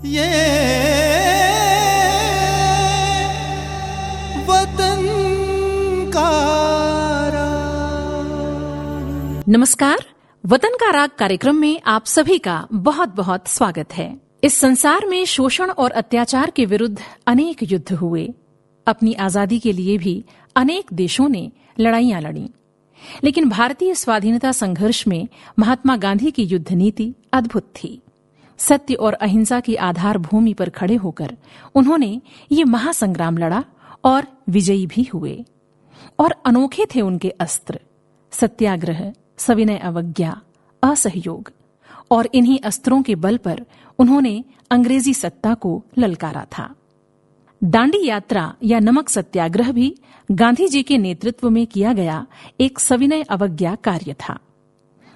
ये वतन का राग। नमस्कार, वतन का राग कार्यक्रम में आप सभी का बहुत बहुत स्वागत है। इस संसार में शोषण और अत्याचार के विरुद्ध अनेक युद्ध हुए। अपनी आजादी के लिए भी अनेक देशों ने लड़ाइयां लड़ी, लेकिन भारतीय स्वाधीनता संघर्ष में महात्मा गांधी की युद्ध नीति अद्भुत थी। सत्य और अहिंसा की आधार भूमि पर खड़े होकर उन्होंने ये महासंग्राम लड़ा और विजयी भी हुए। और अनोखे थे उनके अस्त्र, सत्याग्रह, सविनय अवज्ञा, असहयोग। और इन्हीं अस्त्रों के बल पर उन्होंने अंग्रेजी सत्ता को ललकारा था। दांडी यात्रा या नमक सत्याग्रह भी गांधी जी के नेतृत्व में किया गया एक सविनय अवज्ञा कार्य था।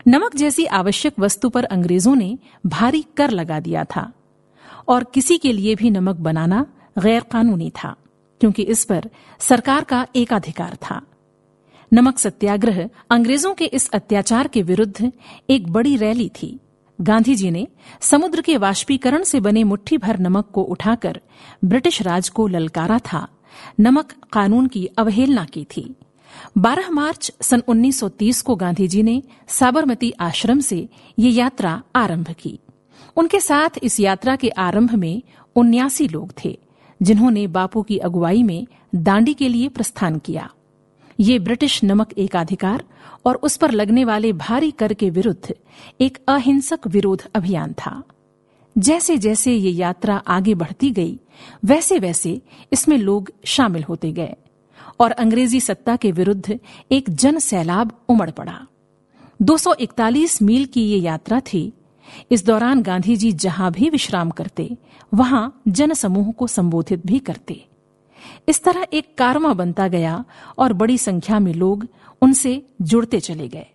नमक जैसी आवश्यक वस्तु पर अंग्रेजों ने भारी कर लगा दिया था और किसी के लिए भी नमक बनाना गैर कानूनी था, क्योंकि इस पर सरकार का एकाधिकार था। नमक सत्याग्रह अंग्रेजों के इस अत्याचार के विरुद्ध एक बड़ी रैली थी। गांधी जी ने समुद्र के वाष्पीकरण से बने मुट्ठी भर नमक को उठाकर ब्रिटिश राज को ललकारा था, नमक कानून की अवहेलना की थी। 12 मार्च सन 1930 को गांधी जी ने साबरमती आश्रम से ये यात्रा आरंभ की। उनके साथ इस यात्रा के आरंभ में 79 लोग थे, जिन्होंने बापू की अगुवाई में दांडी के लिए प्रस्थान किया। ये ब्रिटिश नमक एकाधिकार और उस पर लगने वाले भारी कर के विरुद्ध एक अहिंसक विरोध अभियान था। जैसे जैसे ये यात्रा आगे बढ़ती गई, वैसे वैसे इसमें लोग शामिल होते गए और अंग्रेजी सत्ता के विरुद्ध एक जन सैलाब उमड़ पड़ा। 241 मील की ये यात्रा थी। इस दौरान गांधी जी जहां भी विश्राम करते, वहां जन समूह को संबोधित भी करते। इस तरह एक कारवां बनता गया और बड़ी संख्या में लोग उनसे जुड़ते चले गए।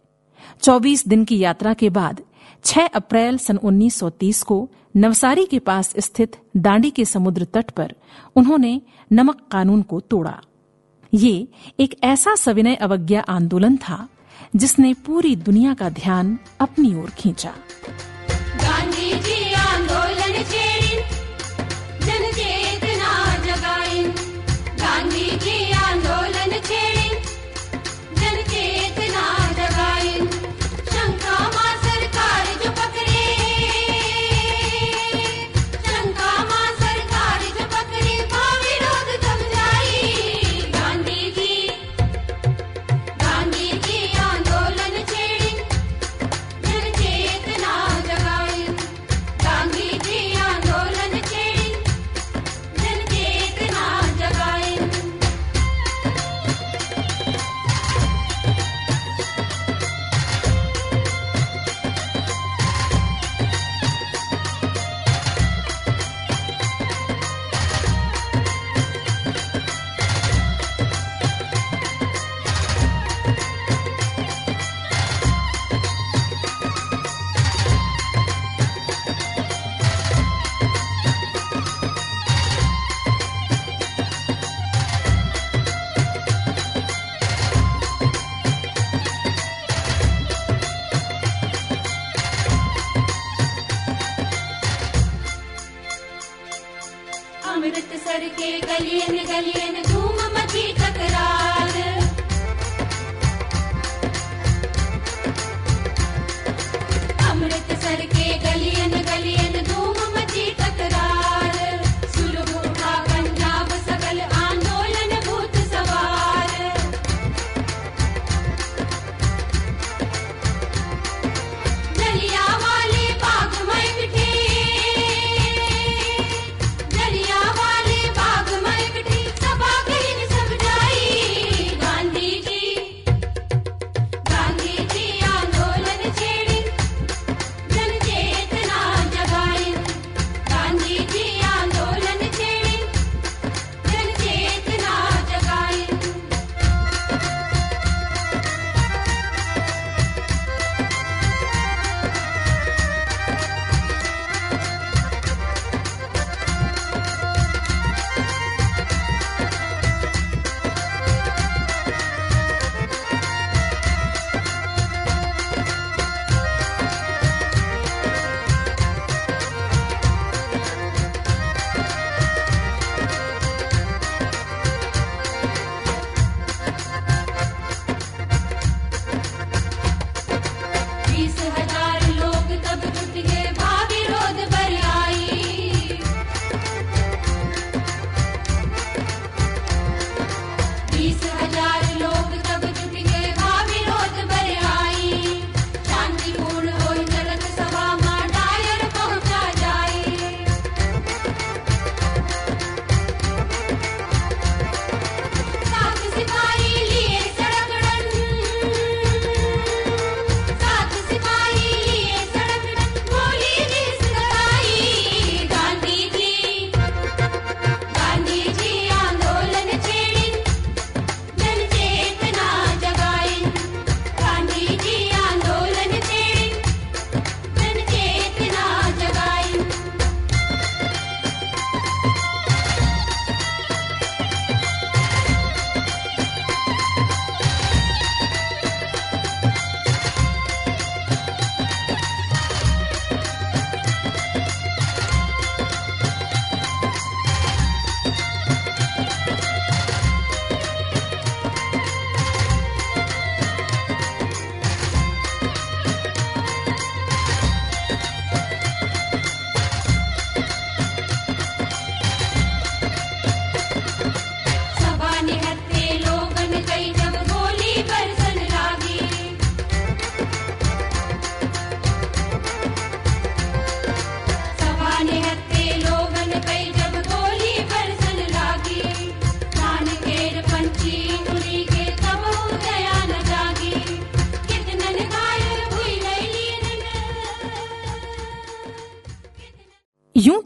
24 दिन की यात्रा के बाद 6 अप्रैल सन 1930 को नवसारी के पास स्थित दांडी के समुद्र तट पर उन्होंने नमक कानून को तोड़ा। ये एक ऐसा सविनय अवज्ञा आंदोलन था जिसने पूरी दुनिया का ध्यान अपनी ओर खींचा। गांधी जी आंदोलन छेड़िन, जन चेतना जगाइन। गांधी जी आंदोलन छेड़िन, जन चेतना जगाइन। शंका मां सरकार जो पकड़े, शंका मां सरकार जो पकड़े, विरोध दब जाई। गांधी जी आंदोलन छेड़िन, जन चेतना जगाइन। गांधी जी आंदोलन छेड़िन, जन चेतना जगाइन। अमृतसर के गलियन गलियन धूम मची तकरार। अमृतसर के गलियन गलियन धूम मची तकरार। सुलभ उठा पंजाब सकल आंदोलन भूत सवार। जलियांवाले बाग में बिठे, जलियांवाले बाग में बिठे, सभा कहीं सब जाई।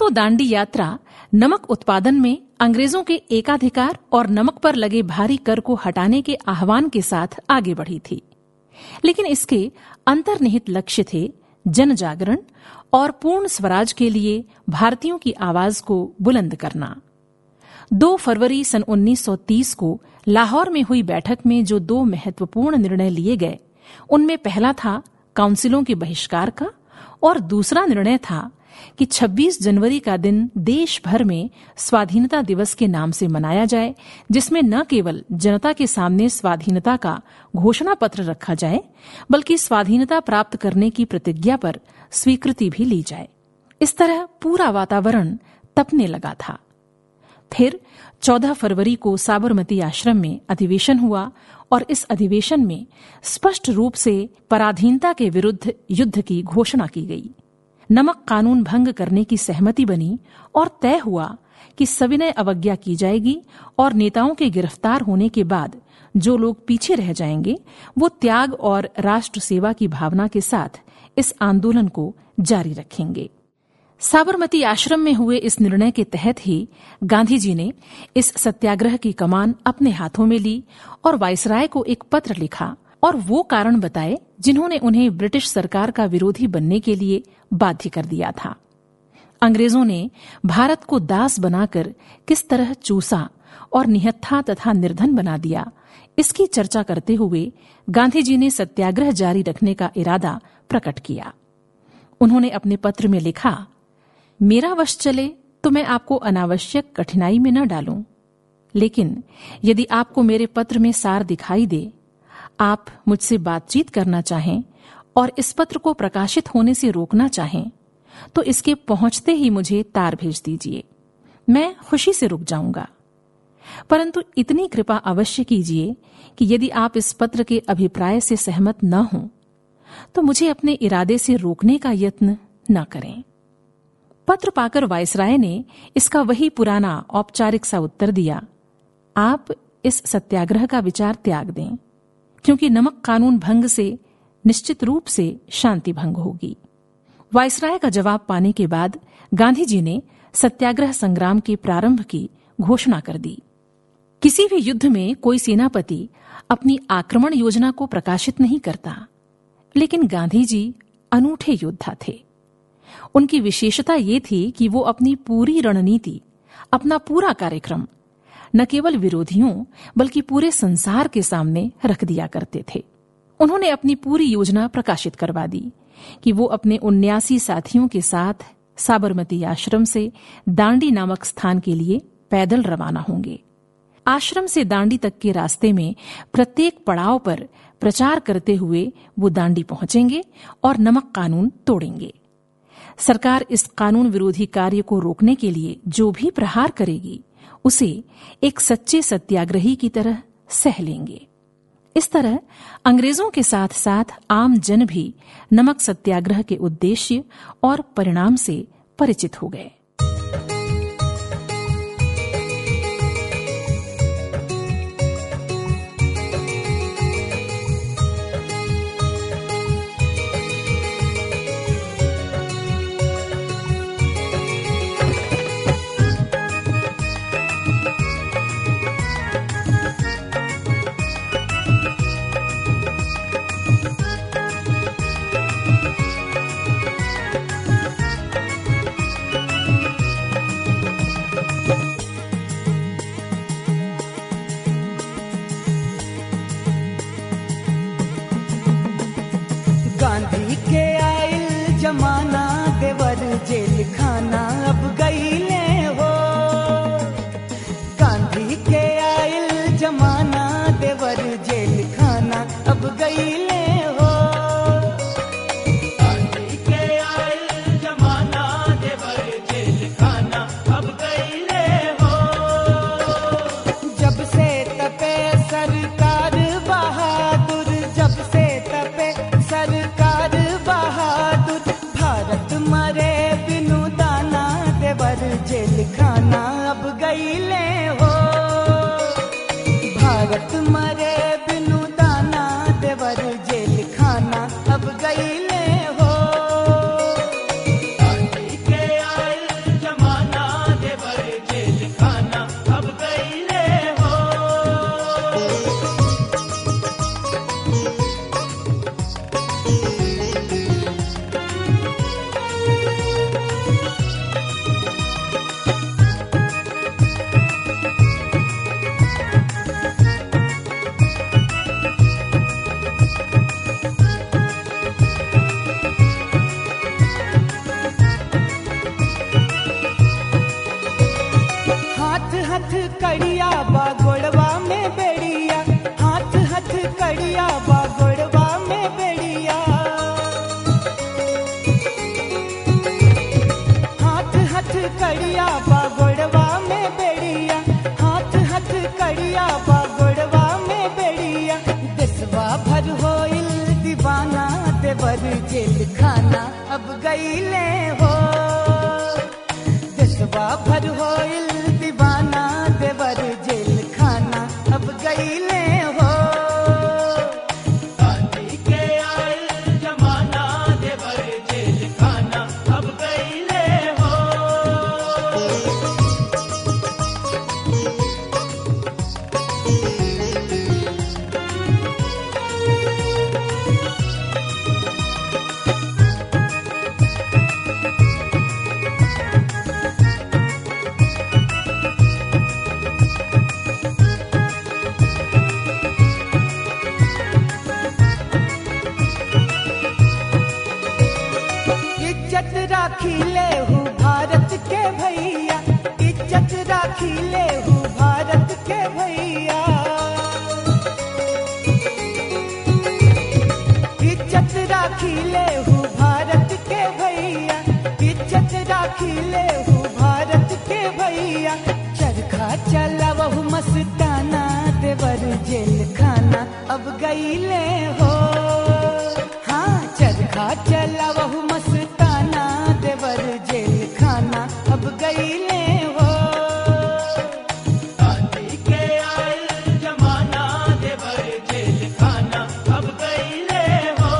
वो दांडी यात्रा नमक उत्पादन में अंग्रेजों के एकाधिकार और नमक पर लगे भारी कर को हटाने के आह्वान के साथ आगे बढ़ी थी, लेकिन इसके अंतर्निहित लक्ष्य थे जन जागरण और पूर्ण स्वराज के लिए भारतीयों की आवाज को बुलंद करना। 2 फरवरी सन 1930 को लाहौर में हुई बैठक में जो 2 महत्वपूर्ण निर्णय लिए गए, उनमें पहला था काउंसिलों के बहिष्कार का और दूसरा निर्णय था कि 26 जनवरी का दिन देश भर में स्वाधीनता दिवस के नाम से मनाया जाए, जिसमें न केवल जनता के सामने स्वाधीनता का घोषणा पत्र रखा जाए, बल्कि स्वाधीनता प्राप्त करने की प्रतिज्ञा पर स्वीकृति भी ली जाए। इस तरह पूरा वातावरण तपने लगा था। फिर 14 फरवरी को साबरमती आश्रम में अधिवेशन हुआ और इस अधिवेशन में स्पष्ट रूप से पराधीनता के विरुद्ध युद्ध की घोषणा की गई। नमक कानून भंग करने की सहमति बनी और तय हुआ कि सविनय अवज्ञा की जाएगी और नेताओं के गिरफ्तार होने के बाद जो लोग पीछे रह जाएंगे वो त्याग और राष्ट्र सेवा की भावना के साथ इस आंदोलन को जारी रखेंगे। साबरमती आश्रम में हुए इस निर्णय के तहत ही गांधी जी ने इस सत्याग्रह की कमान अपने हाथों में ली और वायसराय को एक पत्र लिखा और वो कारण बताए जिन्होंने उन्हें ब्रिटिश सरकार का विरोधी बनने के लिए बाध्य कर दिया था। अंग्रेजों ने भारत को दास बनाकर किस तरह चूसा और निहत्था तथा निर्धन बना दिया, इसकी चर्चा करते हुए गांधी जी ने सत्याग्रह जारी रखने का इरादा प्रकट किया। उन्होंने अपने पत्र में लिखा, मेरा वश चले तो मैं आपको अनावश्यक कठिनाई में न डालूं, लेकिन यदि आपको मेरे पत्र में सार दिखाई दे, आप मुझसे बातचीत करना चाहें और इस पत्र को प्रकाशित होने से रोकना चाहें, तो इसके पहुंचते ही मुझे तार भेज दीजिए। मैं खुशी से रुक जाऊंगा, परंतु इतनी कृपा अवश्य कीजिए कि यदि आप इस पत्र के अभिप्राय से सहमत न हों, तो मुझे अपने इरादे से रोकने का यत्न न करें। पत्र पाकर वायसराय ने इसका वही पुराना औपचारिक सा उत्तर दिया, आप इस सत्याग्रह का विचार त्याग दें, क्योंकि नमक कानून भंग से निश्चित रूप से शांति भंग होगी। वायसराय का जवाब पाने के बाद गांधी जी ने सत्याग्रह संग्राम के प्रारंभ की घोषणा कर दी। किसी भी युद्ध में कोई सेनापति अपनी आक्रमण योजना को प्रकाशित नहीं करता, लेकिन गांधी जी अनूठे योद्धा थे। उनकी विशेषता ये थी कि वो अपनी पूरी रणनीति, अपना पूरा कार्यक्रम न केवल विरोधियों बल्कि पूरे संसार के सामने रख दिया करते थे। उन्होंने अपनी पूरी योजना प्रकाशित करवा दी कि वो अपने 79 साथियों के साथ साबरमती आश्रम से दांडी नामक स्थान के लिए पैदल रवाना होंगे। आश्रम से दांडी तक के रास्ते में प्रत्येक पड़ाव पर प्रचार करते हुए वो दांडी पहुंचेंगे और नमक कानून तोड़ेंगे। सरकार इस कानून विरोधी कार्य को रोकने के लिए जो भी प्रहार करेगी, उसे एक सच्चे सत्याग्रही की तरह सह लेंगे। इस तरह अंग्रेजों के साथ साथ आम जन भी नमक सत्याग्रह के उद्देश्य और परिणाम से परिचित हो गए। गांधी के आइल जमाना देवर जेल खाना अब गईले हो। गांधी के आइल जमाना देवर जेल खाना अब गईले हो। गांधी के आइल जमाना देवर जेल खाना अब गईले हो। जब से तपे सरकार बहादुर, जब से तपे सरकार बहादुर, भारत मरे बिनु दाना देवर जेल खाना अब गईले हो। भारत मरे बिनु दाना देवर जेल खाना अब गईले हो। गांधी के आइल जमाना हथ कड़िया बा गोड़वा में बेड़िया, हाथ हथ कड़िया बा गोड़वा में बेड़िया। हाथ हथ कड़िया बा गोड़वा में बेड़िया, हाथ हथ कड़िया बा गोड़वा में बेड़िया। देशवा भर होइल दीवाना, देवर जेल खाना अब गईले हो। देशवा भर होइल दीवाना, देवर जेल खाना अब गईले हो। गांधी के आयल जमाना, देवर जेल खाना अब गईले हो। इज्जत राखी ले हूँ भारत के भैया, इज्जत राखी ले हूँ भारत के भैया। इज्जत राखी ले हूँ भारत के भैया, इज्जत राखी ले हूँ भारत के भैया। चरखा चलावहु मस्ताना, देवर जेल खाना अब गईले हो। हाँ, चरखा चलावहु मस्ताना, देवर जेल खाना अब गईले हो। गांधी के आयल जमाना, देवर जेल खाना अब गईले हो।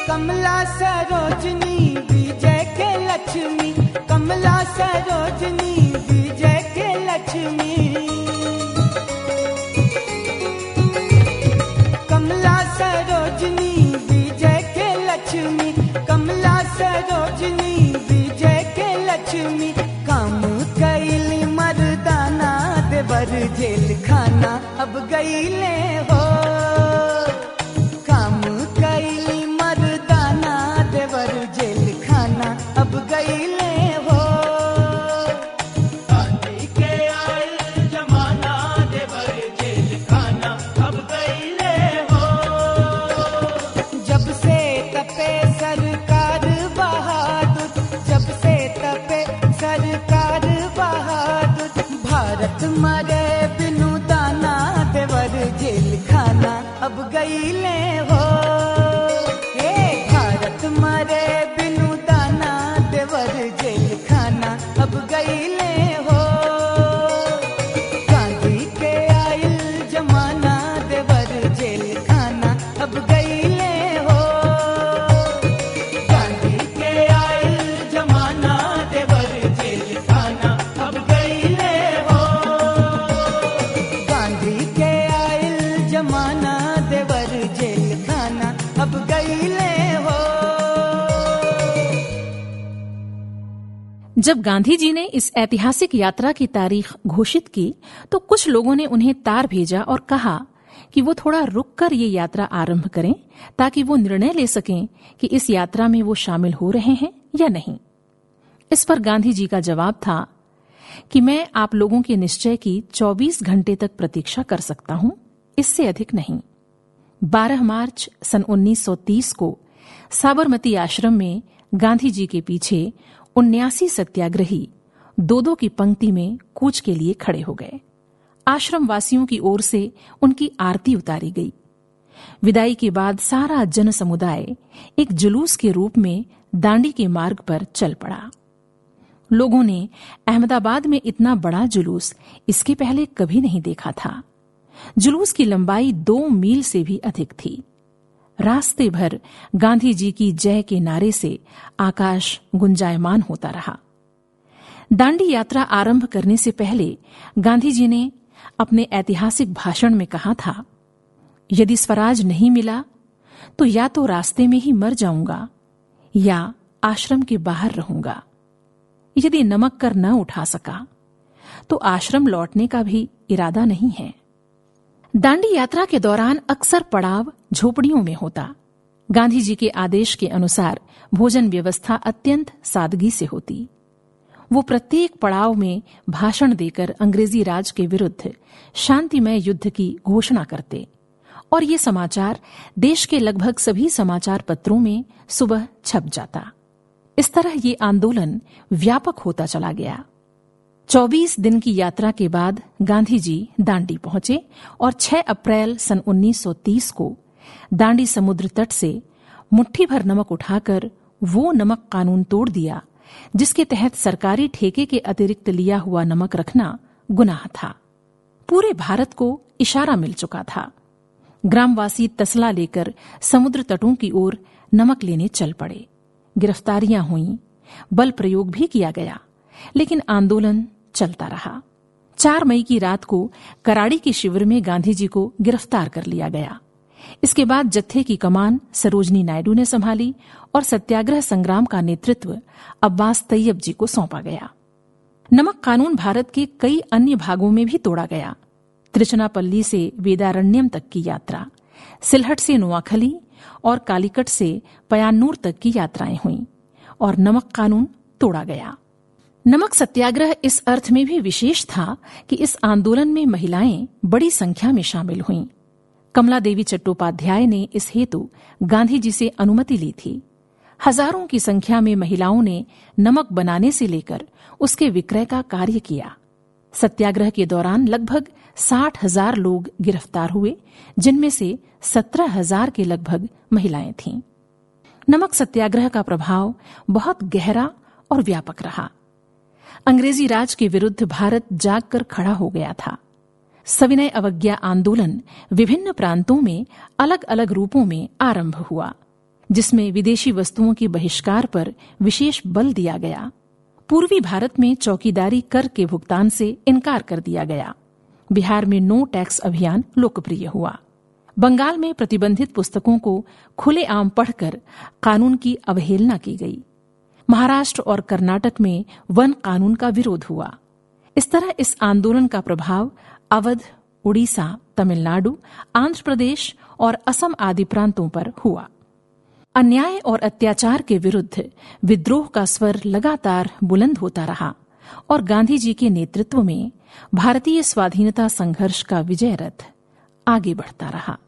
कमला सरोजनी विजय के लक्ष्मी, कमला सरोजनी विजय के लक्ष्मी। कमला सरोजनी विजय के लक्ष्मी, कमला सरोजनी विजय के लक्ष्मी। काम कैली मर्दाना, देवर जेल खाना अब गईले हो। काम कैली मर्दाना, देवर जेल खाना अब गईले हो। गांधी के आयल जमाना, देवर जेल खाना अब गईले हो। जब से तपे सरकार बहादुर, जब से तपे सरकार बहादुर। भारत मरे बिनु दाना, देवर जेल खाना अब गईले हो। हे भारत मरे बिनु दाना, देवर जेल खाना अब गईले हो। गांधी के आयल जमाना, देवर जेल खाना अब गईले हो। गांधी के आयल जमाना, देवर जेल खाना अब गईले हो। गांधी के आयल जमाना, देवर जेल खाना अब गईले हो। जब गांधी जी ने इस ऐतिहासिक यात्रा की तारीख घोषित की तो कुछ लोगों ने उन्हें तार भेजा और कहा कि वो थोड़ा रुककर ये यात्रा आरंभ करें ताकि वो निर्णय ले सकें कि इस यात्रा में वो शामिल हो रहे हैं या नहीं। इस पर गांधी जी का जवाब था कि मैं आप लोगों के निश्चय की 24 घंटे तक प्रतीक्षा कर सकता हूं, इससे अधिक नहीं। 12 मार्च सन 1930 को साबरमती आश्रम में गांधी जी के पीछे 79 सत्याग्रही दो की पंक्ति में कूच के लिए खड़े हो गए। आश्रम वासियों की ओर से उनकी आरती उतारी गई। विदाई के बाद सारा जन समुदाय एक जुलूस के रूप में दांडी के मार्ग पर चल पड़ा। लोगों ने अहमदाबाद में इतना बड़ा जुलूस इसके पहले कभी नहीं देखा था। जुलूस की लंबाई 2 मील से भी अधिक थी। रास्ते भर गांधी जी की जय के नारे से आकाश गुंजायमान होता रहा। दांडी यात्रा आरंभ करने से पहले गांधी जी ने अपने ऐतिहासिक भाषण में कहा था, यदि स्वराज नहीं मिला तो या तो रास्ते में ही मर जाऊंगा या आश्रम के बाहर रहूंगा। यदि नमक कर न उठा सका तो आश्रम लौटने का भी इरादा नहीं है। दांडी यात्रा के दौरान अक्सर पड़ाव झोपड़ियों में होता। गांधी जी के आदेश के अनुसार भोजन व्यवस्था अत्यंत सादगी से होती। वो प्रत्येक पड़ाव में भाषण देकर अंग्रेजी राज के विरुद्ध शांतिमय युद्ध की घोषणा करते और ये समाचार देश के लगभग सभी समाचार पत्रों में सुबह छप जाता। इस तरह ये आंदोलन व्यापक होता चला गया। 24 दिन की यात्रा के बाद गांधी जी दांडी पहुंचे और 6 अप्रैल सन 1930 को दांडी समुद्र तट से मुट्ठी भर नमक उठाकर वो नमक कानून तोड़ दिया जिसके तहत सरकारी ठेके के अतिरिक्त लिया हुआ नमक रखना गुनाह था। पूरे भारत को इशारा मिल चुका था। ग्रामवासी तसला लेकर समुद्र तटों की ओर नमक लेने चल पड़े। गिरफ्तारियां हुईं, बल प्रयोग भी किया गया, लेकिन आंदोलन चलता रहा। 4 मई की रात को कराड़ी के शिविर में गांधी जी को गिरफ्तार कर लिया गया। इसके बाद जत्थे की कमान सरोजनी नायडू ने संभाली और सत्याग्रह संग्राम का नेतृत्व अब्बास तैयब जी को सौंपा गया। नमक कानून भारत के कई अन्य भागों में भी तोड़ा गया। त्रिचनापल्ली से वेदारण्यम तक की यात्रा, सिलहट से नोआखली और कालीकट से पयान्नूर तक की यात्राएं हुईं और नमक कानून तोड़ा गया। नमक सत्याग्रह इस अर्थ में भी विशेष था कि इस आंदोलन में महिलाएं बड़ी संख्या में शामिल हुईं। कमला देवी चट्टोपाध्याय ने इस हेतु गांधी जी से अनुमति ली थी। हजारों की संख्या में महिलाओं ने नमक बनाने से लेकर उसके विक्रय का कार्य किया। सत्याग्रह के दौरान लगभग 60,000 लोग गिरफ्तार हुए, जिनमें से 17,000 के लगभग महिलाएं थीं। नमक सत्याग्रह का प्रभाव बहुत गहरा और व्यापक रहा। अंग्रेजी राज के विरुद्ध भारत जागकर खड़ा हो गया था। सविनय अवज्ञा आंदोलन विभिन्न प्रांतों में अलग अलग रूपों में आरंभ हुआ, जिसमें विदेशी वस्तुओं के बहिष्कार पर विशेष बल दिया गया। पूर्वी भारत में चौकीदारी कर के भुगतान से इनकार कर दिया गया। बिहार में नो टैक्स अभियान लोकप्रिय हुआ। बंगाल में प्रतिबंधित पुस्तकों को खुलेआम पढ़कर कानून की अवहेलना की गई। महाराष्ट्र और कर्नाटक में वन कानून का विरोध हुआ। इस तरह इस आंदोलन का प्रभाव अवध, उड़ीसा, तमिलनाडु, आंध्र प्रदेश और असम आदि प्रांतों पर हुआ। अन्याय और अत्याचार के विरुद्ध विद्रोह का स्वर लगातार बुलंद होता रहा और गांधी जी के नेतृत्व में भारतीय स्वाधीनता संघर्ष का विजय रथ आगे बढ़ता रहा।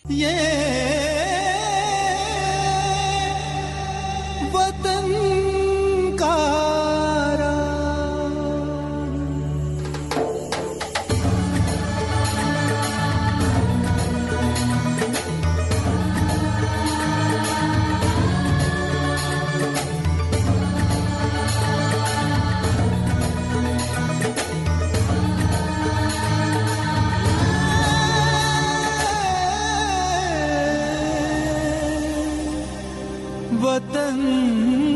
ये वतन का वतन